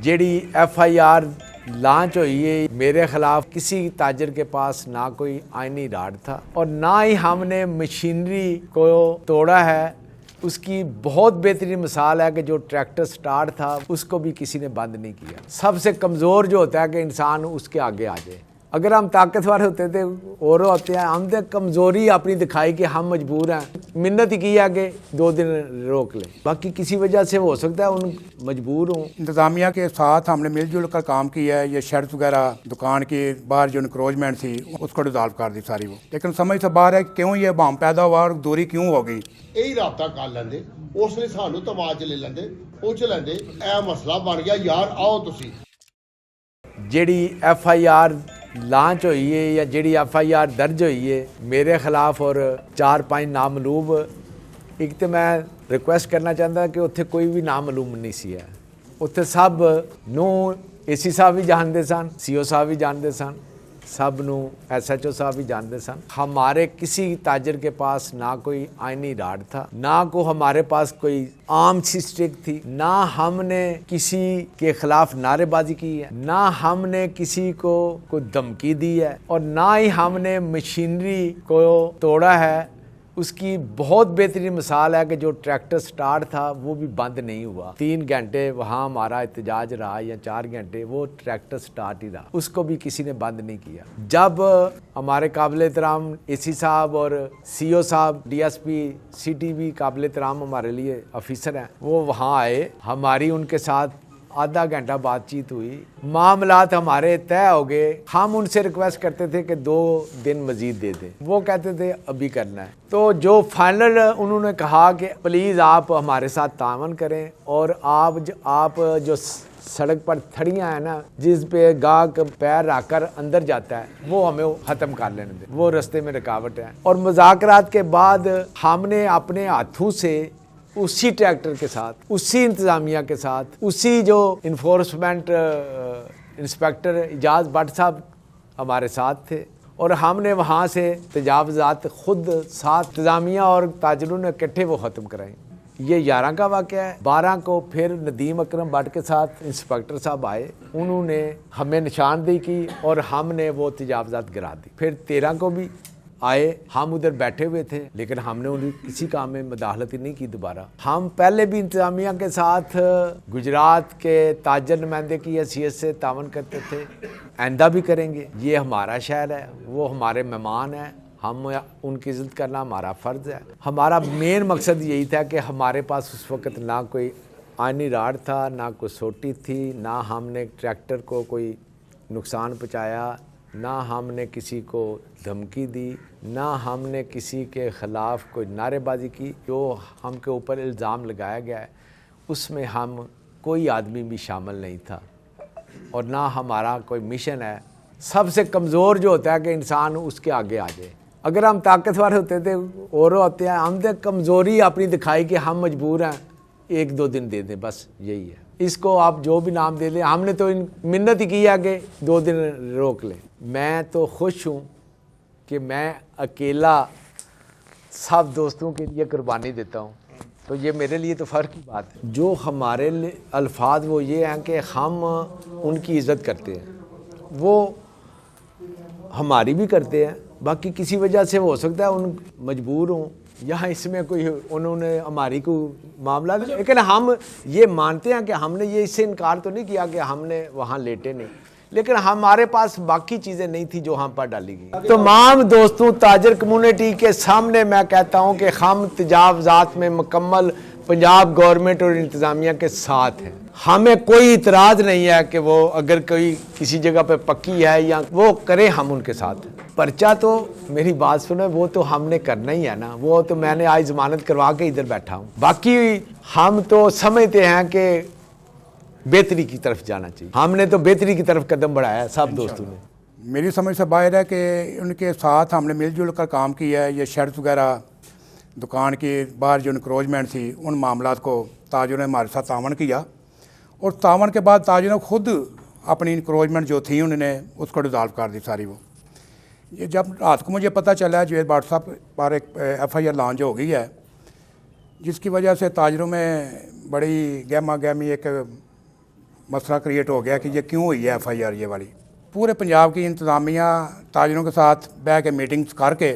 JD FIR launch हुई है मेरे खिलाफ किसी ताजर के पास ना कोई आईनी राड था और ना ही हमने मशीनरी को तोड़ा है। उसकी बहुत बेहतरीन मिसाल है कि जो ट्रैक्टर स्टार्ट था उसको भी किसी ने बंद नहीं किया। सबसे कमज़ोर जो होता है कि इंसान उसके आगे आ जाए। अगर हम ताकतवर होते थे और होते हैं, हम तो कमज़ोरी अपनी दिखाई कि हम मजबूर हैं, मिन्नत ही की है कि 2 दिन रोक लें, बाकी किसी वजह से हो सकता है उन मजबूर हों। इंतज़ामिया के साथ हमने मिलजुल कर काम किया है। ये शर्त वगैरह दुकान के बाहर जो इंक्रोचमेंट थी उसको डिज़ॉल्व कर दी सारी वो, लेकिन समझ से बाहर है क्यों ये बम पैदा हुआ और दूरी क्यों हो गई। यही रबता कर लेंदे उस लिए सानू तमाज ले लेंदे पूछ लेंदे ए मसला बन गया यार आओ तुसी। जेडी FIR लॉन्च हुई है या जेडी FIR दर्ज हुई है मेरे खिलाफ और 4-5 नामलूम, एक तो मैं रिक्वेस्ट करना चाहता कि उत्थे कोई भी नामलूम नहीं सी है। उत्थे सब नू AC साहब भी जानते सन, CO साहब भी जानते सन, सब नू SHO साहब भी जानते सन। हमारे किसी ताजर के पास ना कोई आईनी राड था, ना को हमारे पास कोई आम सी स्टिक थी, ना हमने किसी के खिलाफ नारेबाजी की है, ना हमने किसी को कोई धमकी दी है और ना ही हमने मशीनरी को तोड़ा है। उसकी बहुत बेहतरीन मिसाल है कि जो ट्रैक्टर स्टार्ट था वो भी बंद नहीं हुआ। 3 घंटे वहाँ हमारा एहतजाज रहा या 4 घंटे, वो ट्रैक्टर स्टार्ट ही रहा, उसको भी किसी ने बंद नहीं किया। जब हमारे काबिल एहतराम AC साहब और CO साहब, DSP सिटी भी काबिल एहतराम हमारे लिए ऑफिसर हैं, वो वहाँ आए, हमारी उनके साथ आधा घंटा बातचीत हुई, मामलात हमारे तय हो गए। हम उनसे रिक्वेस्ट करते थे कि 2 दिन मजीद दे दें, वो कहते थे अभी करना है। तो जो फाइनल उन्होंने कहा कि प्लीज़ आप हमारे साथ तावन करें और आप जो सड़क पर थड़ियाँ हैं ना जिस पे गाहक पैर रखकर अंदर जाता है वो हमें ख़त्म कर लेने दें, वो रास्ते में रुकावट है। और मुज़ाकरात के बाद हमने अपने हाथों से उसी ट्रैक्टर के साथ, उसी इंतज़ामिया के साथ, उसी जो इन्फोर्समेंट इंस्पेक्टर इजाज़ भट्ट साहब हमारे साथ थे और हमने वहाँ से तजावज़ात खुद साथ इंतज़ामिया और ताजरों ने इकट्ठे वो ख़त्म कराई। ये 11 का वाक़या है। 12 को फिर नदीम अकरम भट्ट के साथ इंस्पेक्टर साहब आए, उन्होंने हमें निशानदेही की और हमने वो तजावज़ात गिरा दी। फिर 13 को भी आए, हम उधर बैठे हुए थे लेकिन हमने उन्हें किसी काम में मदाखलत ही नहीं की दोबारा। हम पहले भी इंतज़ामिया के साथ गुजरात के ताजर नुमाइंदे की हैसियत से तावन करते थे, आइंदा भी करेंगे। ये हमारा शहर है, वो हमारे मेहमान हैं, हम उनकी इज़्ज़त करना हमारा फ़र्ज़ है। हमारा मेन मकसद यही था कि हमारे पास उस वक़्त ना कोई आईनी राड था, ना कोई सोटी थी, ना हमने ट्रैक्टर को कोई नुकसान पहुँचाया, ना हमने किसी को धमकी दी, ना हमने किसी के ख़िलाफ़ कोई नारेबाजी की। जो हम के ऊपर इल्ज़ाम लगाया गया है उसमें हम कोई आदमी भी शामिल नहीं था और ना हमारा कोई मिशन है। सबसे कमज़ोर जो होता है कि इंसान उसके आगे आ जाए। अगर हम ताकतवर होते थे और होते हैं, हम तो कमज़ोरी अपनी दिखाई कि हम मजबूर हैं, 1-2 दिन दे दें, बस यही है। इसको आप जो भी नाम दे लें, हमने तो मिन्नत ही की है कि 2 दिन रोक लें। मैं तो खुश हूँ कि मैं अकेला सब दोस्तों के लिए कुर्बानी देता हूँ, तो ये मेरे लिए तो फ़र्क की बात है। जो हमारे लिए अल्फाज वो ये हैं कि हम उनकी इज़्ज़त करते हैं, वो हमारी भी करते हैं, बाकी किसी वजह से हो सकता है उन मजबूर हों या इसमें कोई उन्होंने हमारी को मामला, लेकिन हम ये मानते हैं कि हमने ये इससे इनकार तो नहीं किया कि हमने वहाँ लेटे नहीं, लेकिन हमारे पास बाकी चीज़ें नहीं थी जो हम पर डाली गई। तमाम दोस्तों ताजर कम्युनिटी के सामने मैं कहता हूँ कि हम तजावज़ात में मुकम्मल पंजाब गवर्नमेंट और इंतज़ामिया के साथ हैं। हमें कोई इतराज़ नहीं है कि वो अगर कोई किसी जगह पे पक्की है या वो करें, हम उनके साथ हैं। पर्चा तो मेरी बात सुने, वो तो हमने करना ही है ना, वो तो मैंने आज ज़मानत करवा के इधर बैठा हूँ। बाकी हम तो समझते हैं कि बेहतरी की तरफ जाना चाहिए, हमने तो बेहतरी की तरफ कदम बढ़ाया है सब दोस्तों ने। मेरी समझ से बाहर है कि उनके साथ हमने मिलजुल कर काम किया है। ये शर्त वगैरह दुकान के बाहर जो इंक्रोचमेंट थी उन मामलात को ताजरों ने हमारे साथ तावन किया और तावन के बाद ताजरों ने खुद अपनी इंक्रोचमेंट जो थी उन्होंने उसको डिज़ॉल्व कर दी सारी वो। ये जब रात को मुझे पता चला जुनैद भट्ट साहब पर एक FIR लॉन्च हो गई है, जिसकी वजह से ताजरों में बड़ी गहमा गहमी एक मसला क्रिएट हो गया कि ये क्यों हुई है FIR ये वाली। पूरे पंजाब की इंतज़ामिया ताजरों के साथ बैठ के मीटिंग्स करके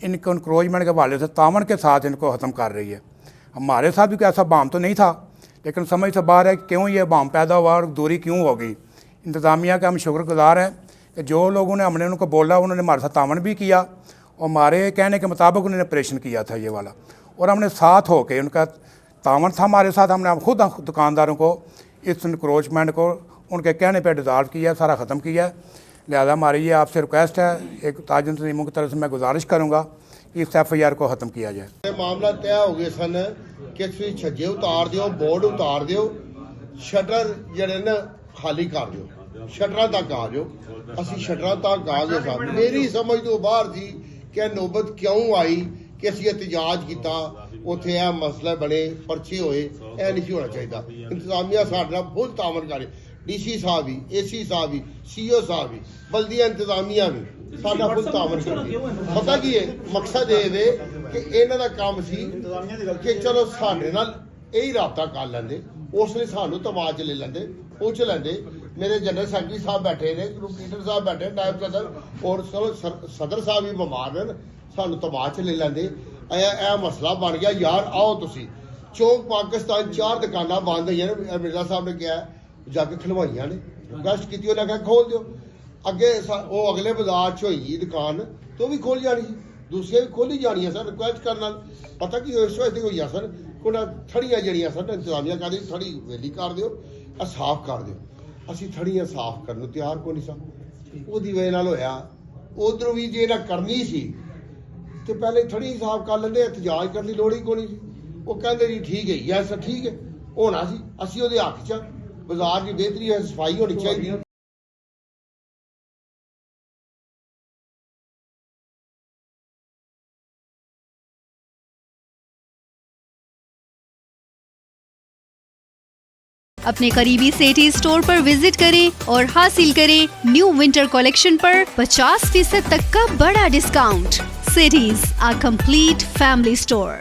इनको इंक्रोचमेंट के हवाले से तावन के साथ इनको ख़त्म कर रही है। हमारे साथ भी कोई ऐसा बाम तो नहीं था, लेकिन समझ से बाहर है कि क्यों ये बाम पैदा हुआ और दूरी क्यों होगी। इंतज़ामिया के हम शुक्रगुजार हैं कि जो लोगों ने हमने उनको बोला उन्होंने हमारे साथ तावन भी किया और हमारे कहने के मुताबिक उन्होंने ऑपरेशन किया था ये वाला, और हमने साथ होके उनका तावन था हमारे साथ। हमने खुद दुकानदारों को इस इंक्रोचमेंट को उनके कहने पर डिज़ॉल्व किया, सारा ख़त्म किया। लिहाजा हमारी ये आपसे रिक्वेस्ट है, एक ताज तंजीमों की तरफ से मैं गुजारिश करूँगा कि इस FIR को ख़त्म किया जाए। ਇਹ ਮਾਮਲਾ ਤੈਅ ਹੋ ਗਿਆ ਸਨ ਕਿ ਤੁਸੀਂ ਛੱਜੇ ਉਤਾਰ ਦਿਓ, ਬੋਰਡ ਉਤਾਰ ਦਿਓ, ਸ਼ਟਰ ਜਿਹੜੇ ਨੇ ਖਾਲੀ ਕਰ ਦਿਓ, ਸ਼ਟਰਾਂ ਤੱਕ ਆ ਜਾਓ। ਅਸੀਂ ਸ਼ਟਰਾਂ ਤੱਕ ਆ ਗਏ ਸਾਂ। ਮੇਰੀ ਸਮਝ ਤੋਂ ਬਾਹਰ ਸੀ ਕਿ ਨੌਬਤ ਕਿਉਂ ਆਈ ਕਿ ਅਸੀਂ ਇਤਜਾਜ ਕੀਤਾ, ਉੱਥੇ ਇਹ ਮਸਲੇ ਬਣੇ, ਪਰਚੇ ਹੋਏ। ਇਹ ਨਹੀਂ ਸੀ ਹੋਣਾ ਚਾਹੀਦਾ। ਇੰਤਜ਼ਾਮੀਆ ਸਾਡੇ ਨਾਲ ਫੁੱਲ ਤਾਮਨ ਕਰੇ, DC ਸਾਹਿਬ ਵੀ, AC ਸਾਹਿਬ ਵੀ, CO ਸਾਹਿਬ ਵੀ, ਬਲਦੀਆ ਇੰਤਜ਼ਾਮੀਆ ਵੀ ਸਾਡਾ ਫੁੱਲ ਤਾਮਨ ਕਰਦੇ। ਪਤਾ ਕੀ ਹੈ ਮਕਸਦ ਇਹ ਵੇ ਕਿ ਇਹਨਾਂ ਦਾ ਕੰਮ ਸੀ ਕਿ ਚਲੋ ਸਾਡੇ ਨਾਲ ਇਹੀ ਰਾਬਤਾ ਕਰ ਲੈਂਦੇ, ਉਸ ਲਈ ਸਾਨੂੰ ਤਮਾਜ 'ਚ ਲੈ ਲੈਂਦੇ, ਪੁੱਛ ਲੈਂਦੇ। ਮੇਰੇ ਜਨਰਲ ਸੈਕਟਰੀ ਸਾਹਿਬ ਬੈਠੇ ਨੇ, ਗਰੁੱਪ ਲੀਡਰ ਸਾਹਿਬ ਬੈਠੇ, ਨਾਇਬ ਸਦਰ ਔਰ ਸਦਰ ਸਾਹਿਬ ਵੀ ਬਿਮਾਰ ਨੇ, ਸਾਨੂੰ ਤਮਾਜ 'ਚ ਲੈ ਲੈਂਦੇ। ਇਹ ਮਸਲਾ ਬਣ ਗਿਆ ਯਾਰ ਆਓ ਤੁਸੀਂ। ਚੌਕ ਪਾਕਿਸਤਾਨ 4 ਦੁਕਾਨਾਂ ਬੰਦ ਹੋਈਆਂ ਨੇ, ਮਿਰਜ਼ਾ ਸਾਹਿਬ ਨੇ ਕਿਹਾ ਜਾ ਕੇ ਖਲਵਾਈਆਂ ਨੇ, ਰਿਕੁਐਸਟ ਕੀਤੀ, ਉਹਨਾਂ ਕਿਹਾ ਖੋਲ ਦਿਓ। ਅੱਗੇ ਉਹ ਅਗਲੇ ਬਾਜ਼ਾਰ 'ਚ ਹੋਈ ਦੁਕਾਨ ਤੇ ਉਹ ਵੀ ਖੋਲ ਜਾਣੀ ਸੀ, ਦੂਸਰੀਆਂ ਵੀ ਖੋਲੀ ਜਾਣੀਆਂ ਸਨ ਰਿਕੁਐਸਟ ਕਰਨ ਨਾਲ। ਪਤਾ ਕੀ ਇਸ ਵਜ੍ਹਾ ਹੋਈਆਂ ਸਨ, ਉਹਨਾਂ ਥੜੀਆਂ ਜਿਹੜੀਆਂ ਸਨ ਇੰਤਜ਼ਾਮੀਆਂ ਕਹਿੰਦੇ ਥੜੀ ਵੇਲੀ ਕਰ ਦਿਓ, ਆ ਸਾਫ਼ ਕਰ ਦਿਓ। ਅਸੀਂ ਥੜੀਆਂ ਸਾਫ਼ ਕਰਨ ਨੂੰ ਤਿਆਰ ਕੋਈ ਨਹੀਂ ਸਾਂ, ਉਹਦੀ ਵਜ੍ਹਾ ਨਾਲ ਹੋਇਆ। ਉਧਰੋਂ ਵੀ ਜੇ ਨਾ ਕਰਨੀ ਸੀ ਤੇ ਪਹਿਲੇ ਥੜੀ ਸਾਫ਼ ਕਰ ਲੈਂਦੇ, ਇਤਜਾਜ ਕਰਨ ਦੀ ਲੋੜ ਹੀ ਕੋਈ ਨਹੀਂ ਸੀ। ਉਹ ਕਹਿੰਦੇ ਜੀ ਠੀਕ ਹੈ, ਯੈਸ ਠੀਕ ਹੈ, ਹੋਣਾ ਸੀ। ਅਸੀਂ ਉਹਦੇ ਹੱਕ 'ਚ ਬਾਜ਼ਾਰ ਦੀ ਬਿਹਤਰੀ ਹੈ, ਸਫਾਈ ਹੋਣੀ ਚਾਹੀਦੀ। अपने करीबी सेठी स्टोर पर विजिट करें और हासिल करें न्यू विंटर कलेक्शन पर 50% तक का बड़ा discount. Cities, a complete family store।